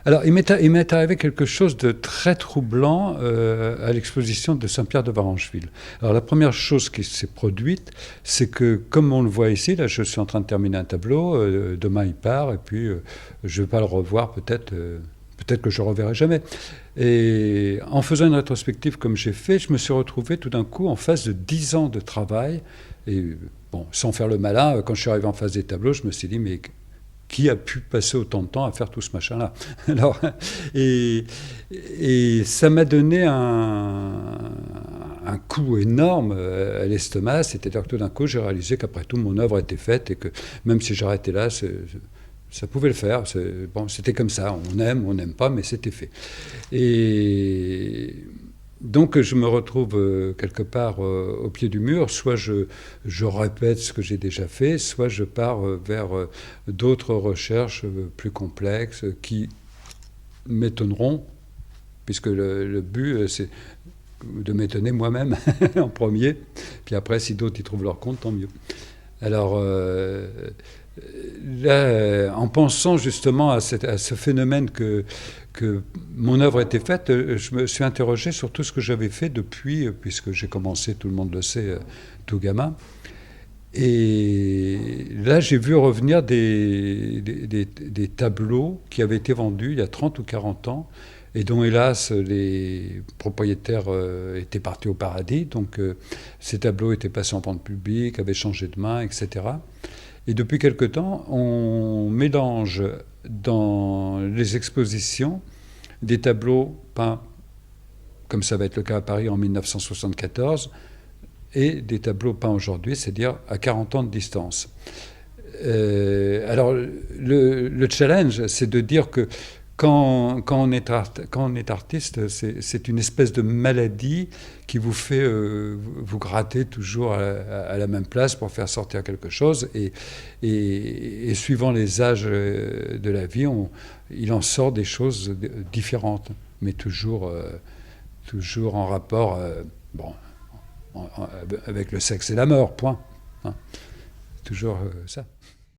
Alors, il m'est arrivé quelque chose de très troublant à l'exposition de Saint-Pierre de Varengeville. Alors, la première chose qui s'est produite, c'est que, comme on le voit ici, là, je suis en train de terminer un tableau, demain il part, et puis je ne vais pas le revoir peut-être. Peut-être que je ne reverrai jamais. Et en faisant une rétrospective comme j'ai fait, je me suis retrouvé tout d'un coup en face de 10 ans de travail. Et bon, sans faire le malin, quand je suis arrivé en face des tableaux, je me suis dit, mais qui a pu passer autant de temps à faire tout ce machin-là? Alors, et, et ça m'a donné un coup énorme à l'estomac. C'est-à-dire que tout d'un coup, j'ai réalisé qu'après tout, mon œuvre était faite et que même si j'arrêtais là, ça pouvait le faire. Bon, c'était comme ça. On n'aime pas, mais c'était fait. Et donc, je me retrouve quelque part au pied du mur. Soit je répète ce que j'ai déjà fait, soit je pars vers d'autres recherches plus complexes qui m'étonneront, puisque le but, c'est de m'étonner moi-même en premier. Puis après, si d'autres y trouvent leur compte, tant mieux. Alors, là, en pensant justement à ce phénomène que mon œuvre était faite, je me suis interrogé sur tout ce que j'avais fait depuis, puisque j'ai commencé, tout le monde le sait, tout gamin. Et là, j'ai vu revenir des tableaux qui avaient été vendus il y a 30 ou 40 ans, et dont, hélas, les propriétaires étaient partis au paradis. Donc, ces tableaux étaient passés en vente publique, avaient changé de main, etc. Et depuis quelque temps, on mélange dans les expositions des tableaux peints, comme ça va être le cas à Paris en 1974, et des tableaux peints aujourd'hui, c'est-à-dire à 40 ans de distance. Alors, le challenge, c'est de dire que quand on est artiste, c'est une espèce de maladie qui vous fait vous gratter toujours à la même place pour faire sortir quelque chose. Et suivant les âges de la vie, il en sort des choses différentes, mais toujours en rapport bon, avec le sexe et la mort, point. Hein. Toujours ça.